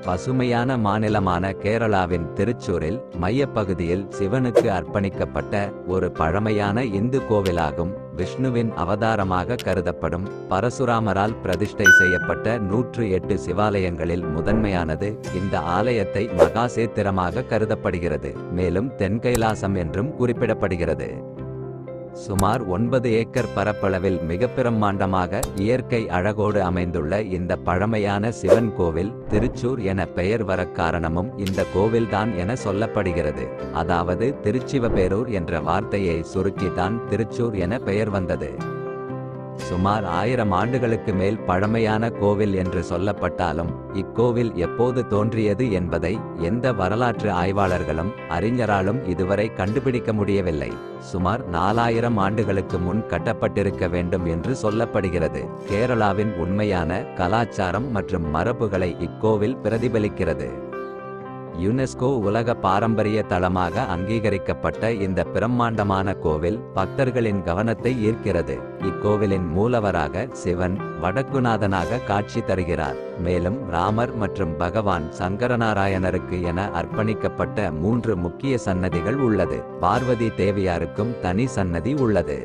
பசுமையான மாநிலமான கேரளாவின் திருச்சூரில் மையப்பகுதியில் சிவனுக்கு அர்ப்பணிக்கப்பட்ட ஒரு பழமையான இந்து கோவிலாகும். விஷ்ணுவின் அவதாரமாக கருதப்படும் பரசுராமரால் பிரதிஷ்டை செய்யப்பட்ட 108 சிவாலயங்களில் முதன்மையானது இந்த ஆலயத்தை மகாசேத்திரமாக கருதப்படுகிறது. மேலும் தென்கைலாசம் என்றும் குறிப்பிடப்படுகிறது. சுமார் 9 ஏக்கர் பரப்பளவில் மிக பிரம்மாண்டமாக இயற்கை அழகோடு அமைந்துள்ள இந்த பழமையான சிவன் கோவில் திருச்சூர் என பெயர் வர காரணமும் இந்த கோவில்தான் என சொல்லப்படுகிறது. அதாவது திருச்சிவபேரூர் என்ற வார்த்தையை சுருக்கித்தான் திருச்சூர் என பெயர் வந்தது. சுமார் 1000 ஆண்டுகளுக்கு மேல் பழமையான கோவில் என்று சொல்லப்பட்டாலும் இக்கோவில் எப்போது தோன்றியது என்பதை எந்த வரலாற்று ஆய்வாளர்களும் அறிஞராலும் இதுவரை கண்டுபிடிக்க முடியவில்லை. சுமார் 4000 ஆண்டுகளுக்கு முன் கட்டப்பட்டிருக்க வேண்டும் என்று சொல்லப்படுகிறது. கேரளாவின் உண்மையான கலாச்சாரம் மற்றும் மரபுகளை இக்கோவில் பிரதிபலிக்கிறது. யுனெஸ்கோ உலக பாரம்பரிய தளமாக அங்கீகரிக்கப்பட்ட இந்த பிரம்மாண்டமான கோவில் பக்தர்களின் கவனத்தை ஈர்க்கிறது. இக்கோவிலின் மூலவராக சிவன் வடக்குநாதனாக காட்சி தருகிறார். மேலும் ராமர் மற்றும் பகவான் சங்கரநாராயணருக்கு என அர்ப்பணிக்கப்பட்ட 3 முக்கிய சன்னதிகள் உள்ளது. பார்வதி தேவியாருக்கும் தனி சன்னதி உள்ளது.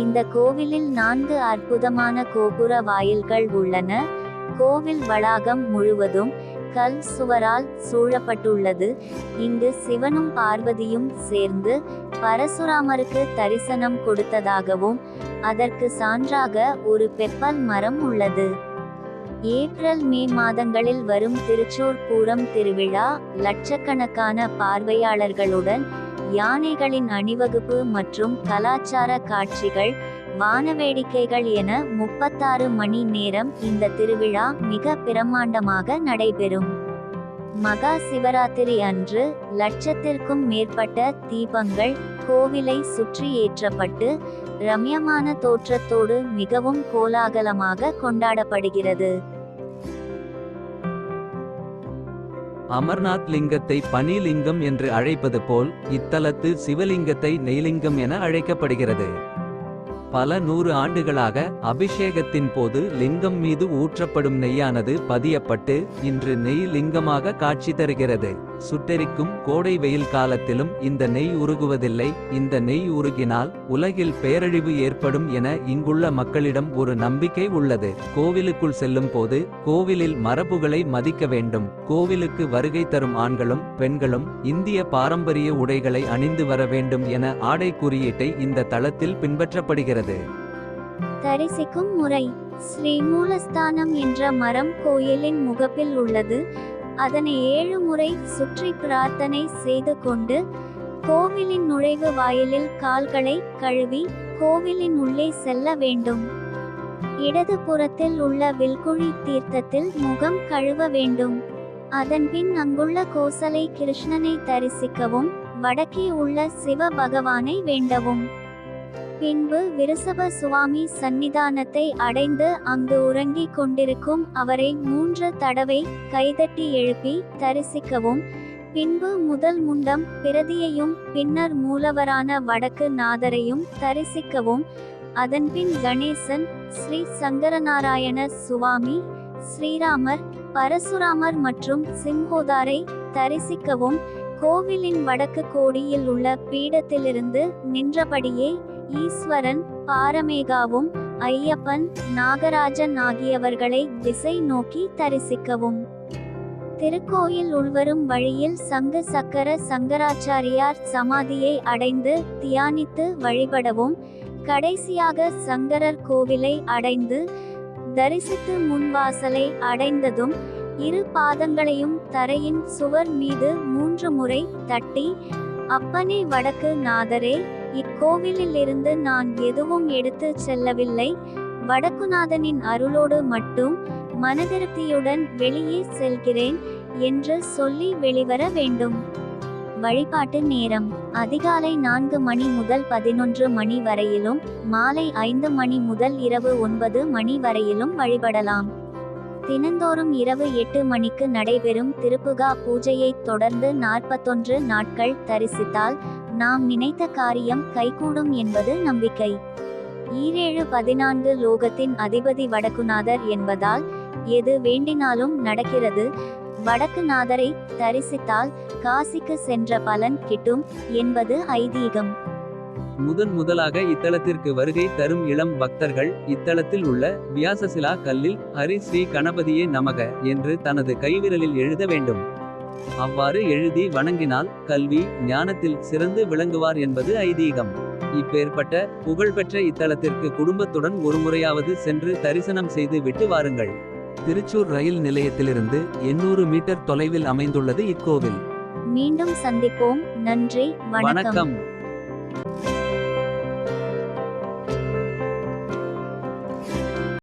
இந்த கோவிலில் 4 அற்புதமான கோபுர வாயில்கள் உள்ளன. கோவில் வளாகம் முழுவதும் கல் சுவரால் சூழப்பட்டுள்ளது. இங்கு சிவனும் பார்வதியும் சேர்ந்து பரசுராமருக்கு தரிசனம் கொடுத்ததாகவும் அதற்கு சான்றாக ஒரு பெப்பல் மரம் உள்ளது. ஏப்ரல் மே மாதங்களில் வரும் திருச்சூர் பூரம் திருவிழா லட்சக்கணக்கான பார்வையாளர்களுடன் யானைகளின் அணிவகுப்பு மற்றும் கலாச்சார காட்சிகள் வானவேடிக்கைகள் என 36 மணி நேரம் இந்த திருவிழா மிக பிரம்மாண்டமாக நடைபெறும். மகா சிவராத்திரி அன்று லட்சத்திற்கும் மேற்பட்ட தீபங்கள் கோவிலை சுற்றி ஏற்றப்பட்டு ரம்யமான தோற்றத்தோடு மிகவும் கோலாகலமாக கொண்டாடப்படுகிறது. அமர்நாத் லிங்கத்தை பனிலிங்கம் என்று அழைப்பது போல் இத்தலத்து சிவலிங்கத்தை நெய்லிங்கம் என அழைக்கப்படுகிறது. பல 100 ஆண்டுகளாக அபிஷேகத்தின் போது லிங்கம் மீது ஊற்றப்படும் நெய்யானது பதியப்பட்டு இன்று நெய் லிங்கமாக காட்சி தருகிறது. சுட்டெரிக்கும் கோடை வெயில் காலத்திலும் இந்த நெய் உருகுவதில்லை. இந்த நெய் உருகினால் உலகில் பேரழிவு ஏற்படும் என இங்குள்ள மக்களிடம் ஒரு நம்பிக்கை உள்ளது. கோவிலுக்குள் செல்லும் போது கோவிலில் மரபுகளை மதிக்க வேண்டும். கோவிலுக்கு வருகை தரும் ஆண்களும் பெண்களும் இந்திய பாரம்பரிய உடைகளை அணிந்து வர வேண்டும் என ஆடை குறியீட்டை இந்த தளத்தில் பின்பற்றப்படுகிறது. தரிசிக்கும் முறை ஸ்ரீ மூலஸ்தானம் என்ற மரம் கோயிலின் முகப்பில் உள்ளது. அதனை 7 முறை சுற்றி பிரார்த்தனை செய்து கொண்டு கோவிலின் நுழைவு வாயிலில் கால்களை கழுவி கோவிலின் உள்ளே செல்ல வேண்டும். இடது புறத்தில் உள்ள வில்குழி தீர்த்தத்தில் முகம் கழுவ வேண்டும். அதன்பின் அங்குள்ள கோசலை கிருஷ்ணனை தரிசிக்கவும் வடக்கே உள்ள சிவ பகவானை வேண்டவும். பின்பு விருசப சுவாமி சன்னிதானத்தை அடைந்து அங்கு உறங்கிக் கொண்டிருக்கும் அவரை 3 தடவை கைதட்டி எழுப்பி தரிசிக்கவும். பின்பு முதல் முண்டம் பிரதியையும் பின்னர் மூலவரான வடக்கு நாதரையும் தரிசிக்கவும். அதன்பின் கணேசன், ஸ்ரீ சங்கரநாராயண சுவாமி, ஸ்ரீராமர், பரசுராமர் மற்றும் சிம்ஹோதாரை தரிசிக்கவும். கோவிலின் வடக்கு கோடியில் உள்ள பீடத்திலிருந்து நின்றபடியே ஈஸ்வரன், பாரமேகாவும், ஐயப்பன், நாகராஜன் ஆகியவர்களை திசை நோக்கி தரிசிக்கவும். திருக்கோயில் உள்வரும் வழியில் சங்கு சக்கர சங்கராச்சாரியார் சமாதியை அடைந்து தியானித்து வழிபடவும். கடைசியாக சங்கரர் கோவிலை அடைந்து தரிசித்து முன்வாசலை அடைந்ததும் 2 பாதங்களையும் தரையின் சுவர் மீது 3 முறை தட்டி, அப்பனே வடக்கு நாதரே, இக்கோவிலிலிருந்து நான் எதுவும் எடுத்து செல்லவில்லை. வடக்குநாதனின் அருளோடு மட்டும் மனதிருப்தியுடன் வெளியே செல்கிறேன் என்று சொல்லி வெளிவர வேண்டும். வழிபாட்டு நேரம் அதிகாலை 4 மணி முதல் 11 மணி வரையிலும் மாலை 5 மணி முதல் இரவு 9 மணி வரையிலும் வழிபடலாம். தினந்தோறும் இரவு 8 மணிக்கு நடைபெறும் திருப்புகா பூஜையைத் தொடர்ந்து 41 நாட்கள் தரிசித்தால் நாம் நினைத்த காரியம் கைகூடும் என்பது நம்பிக்கை. 14 லோகத்தின் அதிபதி வடக்குநாதர் என்பதால் எது வேண்டினாலும் நடக்கிறது. வடக்குநாதரை தரிசித்தால் காசிக்கு சென்ற பலன் கிட்டும் என்பது ஐதீகம். முதலாக இத்தலத்திற்கு வருகை தரும் இளம் பக்தர்கள் இத்தலத்தில் உள்ள வியாசசிலா கல்லில் ஹரி ஸ்ரீ கணபதியே நமக என்று தனது கைவிரலில் எழுத வேண்டும். அவ்வாறு எழுதி வணங்கினால் கல்வி ஞானத்தில் சிறந்து விளங்குவார் என்பது ஐதீகம். இப்பேற்பட்ட புகழ்பெற்ற இத்தலத்திற்கு குடும்பத்துடன் ஒருமுறையாவது சென்று தரிசனம் செய்து விட்டு வாருங்கள். திருச்சூர் ரயில் நிலையத்திலிருந்து 800 மீட்டர் தொலைவில் அமைந்துள்ளது இக்கோவில். மீண்டும் சந்திப்போம். நன்றி, வணக்கம். வணக்கம்.